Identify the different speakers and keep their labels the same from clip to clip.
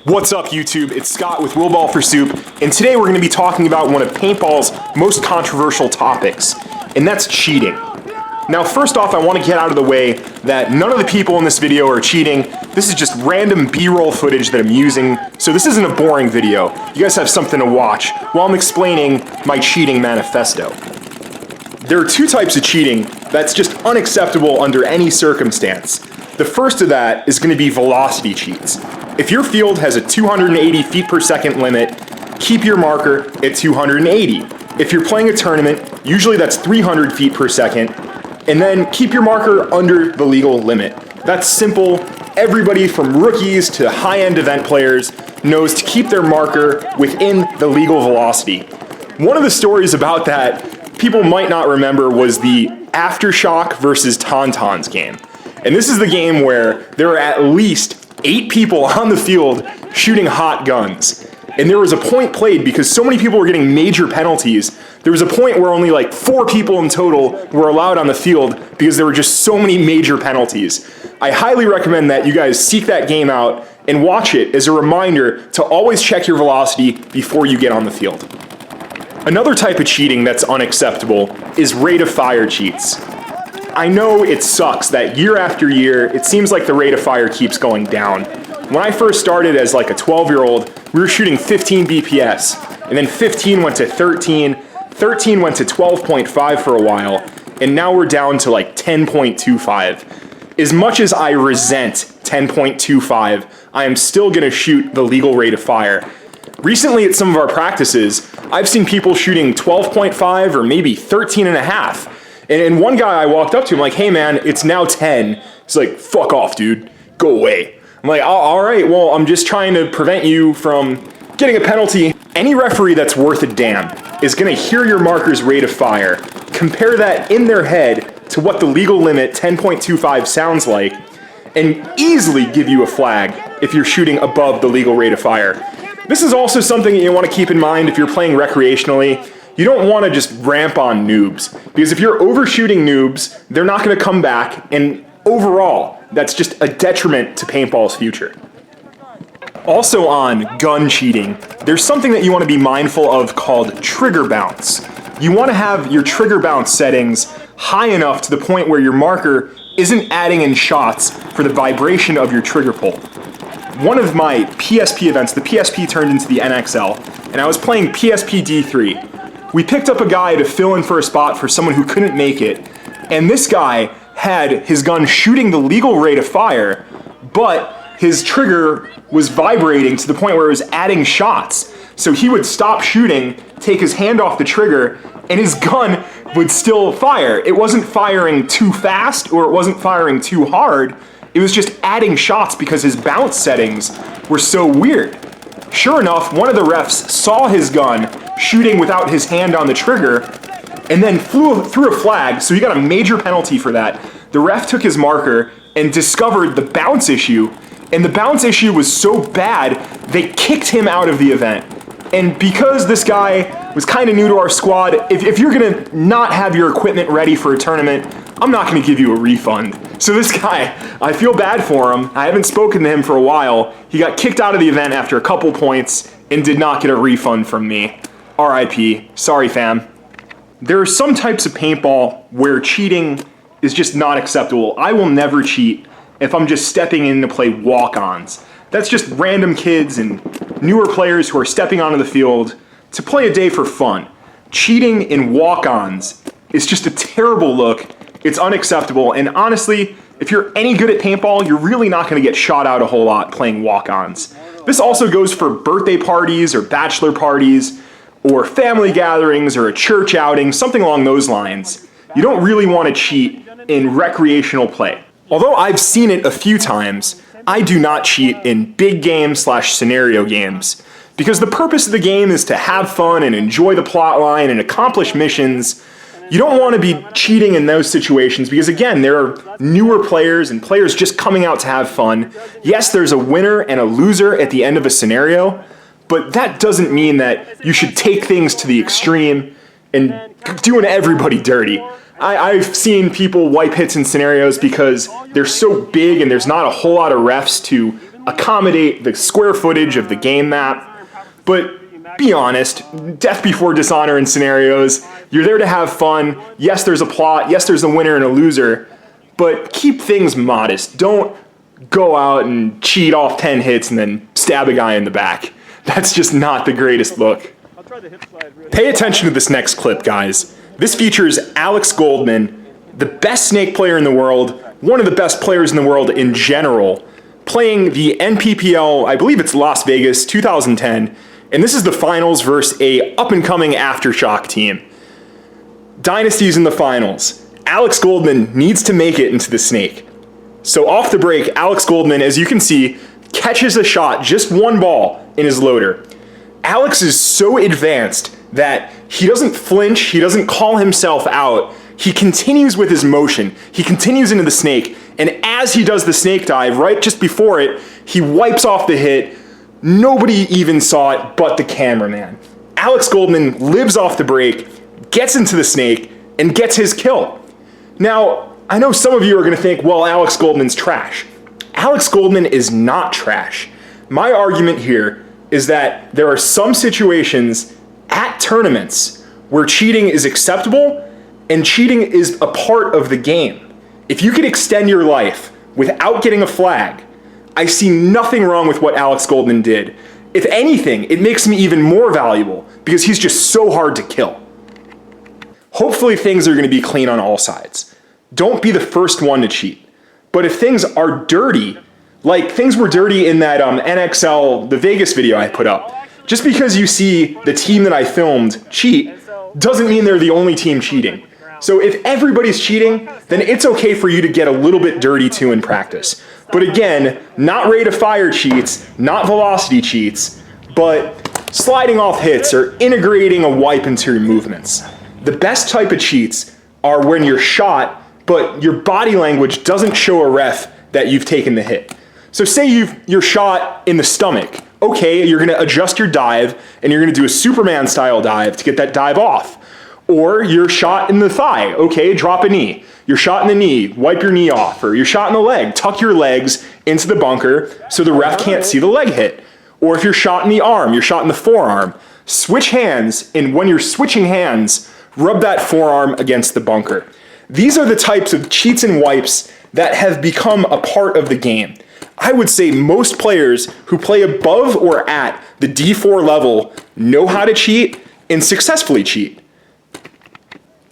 Speaker 1: What's up, YouTube? It's Scott with Will Ball for Soup, and today we're going to be talking about one of paintball's most controversial topics, and that's cheating. Now, first off, I want to get out of the way that none of the people in this video are cheating. This is just random B-roll footage that I'm using, so this isn't a boring video. You guys have something to watch while I'm explaining my cheating manifesto. There are two types of cheating that's just unacceptable under any circumstance. The first of that is going to be velocity cheats. If your field has a 280 feet per second limit, keep your marker at 280. If you're playing a tournament, usually that's 300 feet per second, and then keep your marker under the legal limit. That's simple. Everybody from rookies to high-end event players knows to keep their marker within the legal velocity. One of the stories about that people might not remember was the Aftershock versus Tauntauns game. And this is the game where there are at least 8 people on the field shooting hot guns. And there was a point played because so many people were getting major penalties. There was a point where only like 4 people in total were allowed on the field because there were just so many major penalties. I highly recommend that you guys seek that game out and watch it as a reminder to always check your velocity before you get on the field. Another type of cheating that's unacceptable is rate of fire cheats. I know it sucks that year after year, it seems like the rate of fire keeps going down. When I first started as like a 12-year-old, we were shooting 15 BPS, and then 15 went to 13, 13 went to 12.5 for a while, and now we're down to like 10.25. As much as I resent 10.25, I am still gonna shoot the legal rate of fire. Recently at some of our practices, I've seen people shooting 12.5 or maybe 13.5. And one guy I walked up to, I'm like, hey man, it's now 10. He's like, fuck off, dude, go away. I'm like, all right, well, I'm just trying to prevent you from getting a penalty. Any referee that's worth a damn is gonna hear your marker's rate of fire, compare that in their head to what the legal limit 10.25 sounds like, and easily give you a flag if you're shooting above the legal rate of fire. This is also something that you wanna keep in mind if you're playing recreationally. You don't want to just ramp on noobs, because if you're overshooting noobs, they're not going to come back, and overall, that's just a detriment to paintball's future. Also on gun cheating, there's something that you want to be mindful of called trigger bounce. You want to have your trigger bounce settings high enough to the point where your marker isn't adding in shots for the vibration of your trigger pull. One of my PSP events, the PSP turned into the NXL, and I was playing PSP D3. We picked up a guy to fill in for a spot for someone who couldn't make it, and this guy had his gun shooting the legal rate of fire, but his trigger was vibrating to the point where it was adding shots. So he would stop shooting, take his hand off the trigger, and his gun would still fire. It wasn't firing too fast or it wasn't firing too hard. It was just adding shots because his bounce settings were so weird. Sure enough, one of the refs saw his gun shooting without his hand on the trigger and then threw a flag, so he got a major penalty for that. The ref took his marker and discovered the bounce issue, and the bounce issue was so bad, they kicked him out of the event. And because this guy was kind of new to our squad, if you're gonna not have your equipment ready for a tournament, I'm not gonna give you a refund. So this guy, I feel bad for him. I haven't spoken to him for a while. He got kicked out of the event after a couple points and did not get a refund from me. RIP, sorry fam. There are some types of paintball where cheating is just not acceptable. I will never cheat if I'm just stepping in to play walk-ons. That's just random kids and newer players who are stepping onto the field to play a day for fun. Cheating in walk-ons is just a terrible look. It's unacceptable, and honestly, if you're any good at paintball, you're really not gonna get shot out a whole lot playing walk-ons. This also goes for birthday parties or bachelor parties or family gatherings or a church outing, something along those lines. You don't really want to cheat in recreational play. Although I've seen it a few times, I do not cheat in big game/scenario games, because the purpose of the game is to have fun and enjoy the plot line and accomplish missions. You don't want to be cheating in those situations because, again, there are newer players and players just coming out to have fun. Yes, there's a winner and a loser at the end of a scenario, but that doesn't mean that you should take things to the extreme and doing everybody dirty. I've seen people wipe hits in scenarios because they're so big and there's not a whole lot of refs to accommodate the square footage of the game map. But be honest, death before dishonor in scenarios, you're there to have fun. Yes, there's a plot. Yes, there's a winner and a loser. But keep things modest. Don't go out and cheat off 10 hits and then stab a guy in the back. That's just not the greatest look. Pay attention to this next clip, guys. This features Alex Goldman, the best Snake player in the world, one of the best players in the world in general, playing the NPPL, I believe it's Las Vegas 2010, and this is the finals versus a up-and-coming Aftershock team. Dynasty's in the finals. Alex Goldman needs to make it into the Snake. So off the break, Alex Goldman, as you can see, catches a shot, just one ball, in his loader. Alex is so advanced that he doesn't flinch, he doesn't call himself out, he continues with his motion, he continues into the Snake, and as he does the Snake dive, right just before it, he wipes off the hit. Nobody even saw it but the cameraman. Alex Goldman lives off the break, gets into the Snake, and gets his kill. Now, I know some of you are going to think, well, Alex Goldman's trash. Alex Goldman is not trash. My argument here is that there are some situations at tournaments where cheating is acceptable and cheating is a part of the game. If you could extend your life without getting a flag, I see nothing wrong with what Alex Goldman did. If anything, it makes him even more valuable because he's just so hard to kill. Hopefully things are going to be clean on all sides. Don't be the first one to cheat. But if things are dirty, like things were dirty in that NXL, the Vegas video I put up, just because you see the team that I filmed cheat doesn't mean they're the only team cheating. So if everybody's cheating, then it's okay for you to get a little bit dirty too in practice. But again, not rate of fire cheats, not velocity cheats, but sliding off hits or integrating a wipe into your movements. The best type of cheats are when you're shot, but your body language doesn't show a ref that you've taken the hit. So say you're shot in the stomach. Okay, you're gonna adjust your dive and you're gonna do a Superman style dive to get that dive off. Or you're shot in the thigh. Okay, drop a knee. You're shot in the knee, wipe your knee off. Or you're shot in the leg, tuck your legs into the bunker so the ref can't see the leg hit. Or if you're shot in the arm, you're shot in the forearm. Switch hands, and when you're switching hands, rub that forearm against the bunker. These are the types of cheats and wipes that have become a part of the game. I would say most players who play above or at the D4 level know how to cheat and successfully cheat.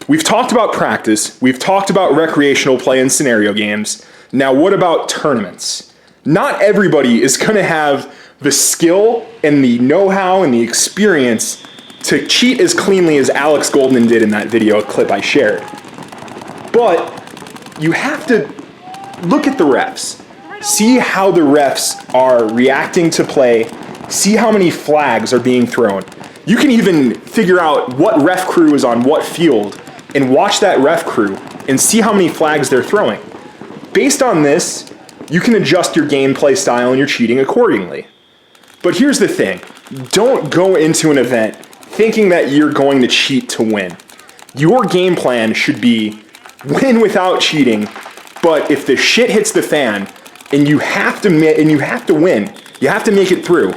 Speaker 1: We've talked about practice, we've talked about recreational play and scenario games. Now what about tournaments? Not everybody is going to have the skill and the know-how and the experience to cheat as cleanly as Alex Goldman did in that video clip I shared. But you have to look at the refs. See how the refs are reacting to play. See how many flags are being thrown. You can even figure out what ref crew is on what field and watch that ref crew and see how many flags they're throwing. Based on this, you can adjust your gameplay style and your cheating accordingly. But here's the thing. Don't go into an event thinking that you're going to cheat to win. Your game plan should be win without cheating, but if the shit hits the fan and you have to win, you have to make it through,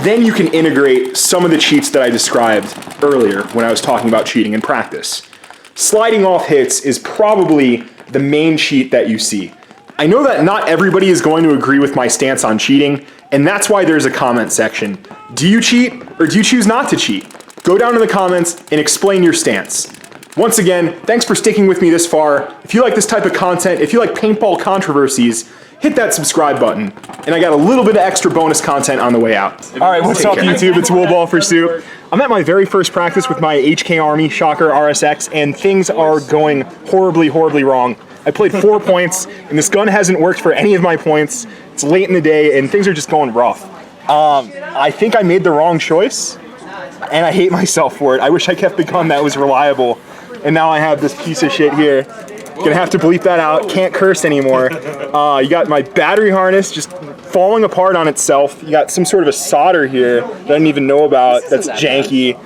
Speaker 1: then you can integrate some of the cheats that I described earlier when I was talking about cheating in practice. Sliding off hits is probably the main cheat that you see. I know that not everybody is going to agree with my stance on cheating, and that's why there's a comment section. Do you cheat or do you choose not to cheat? Go down in the comments and explain your stance. Once again, thanks for sticking with me this far. If you like this type of content, if you like paintball controversies, hit that subscribe button. And I got a little bit of extra bonus content on the way out. All right, what's up YouTube? It's Woolball for Soup. I'm at my very first practice with my HK Army Shocker RSX, and things are going horribly, horribly wrong. I played 4 points, and this gun hasn't worked for any of my points. It's late in the day, and things are just going rough. I think I made the wrong choice, and I hate myself for it. I wish I kept the gun that was reliable, and now I have this piece of shit here. Gonna have to bleep that out, can't curse anymore. You got my battery harness just falling apart on itself. You got some sort of a solder here that I didn't even know about that's janky.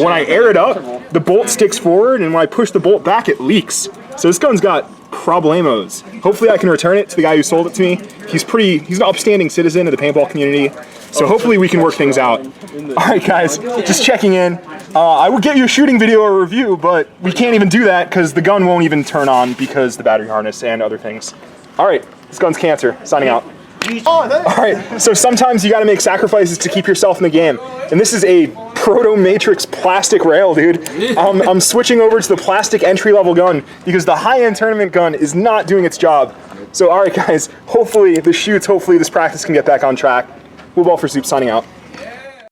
Speaker 1: When I air it up, the bolt sticks forward, and when I push the bolt back, it leaks. So this gun's got Problemos. Hopefully I can return it to the guy who sold it to me. He's an upstanding citizen of the paintball community, so hopefully we can work things out. Alright guys, just checking in. I would get you a shooting video or review, but we can't even do that because the gun won't even turn on because the battery harness and other things. Alright, this gun's cancer. Signing out. Alright, so sometimes you gotta make sacrifices to keep yourself in the game. And this is a Proto Matrix plastic rail, dude. I'm switching over to the plastic entry-level gun because the high-end tournament gun is not doing its job. So alright guys, hopefully this practice can get back on track. Wheelball for Soup signing out.